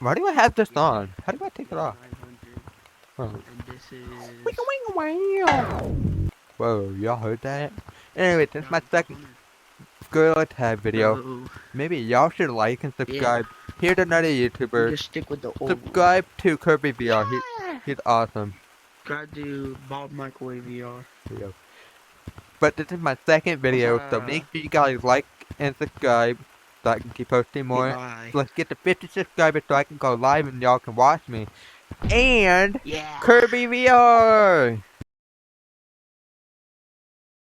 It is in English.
Why do I have this on? How do I take it off? 900. Oh. And this is Whoa, y'all heard that? Anyway, this is my second 100. Gorilla Tag video. So, Maybe y'all should like and yeah. subscribe. Here's another We YouTuber. just stick with the old one. Subscribe to Kirby VR. Yeah! He's awesome. Gotta do Bob Microwave VR. Video. But this is my second video, so make sure you guys like and subscribe so I can keep posting more. Goodbye. So let's get to 50 subscribers so I can go live and y'all can watch me. And Yeah! Kirby VR!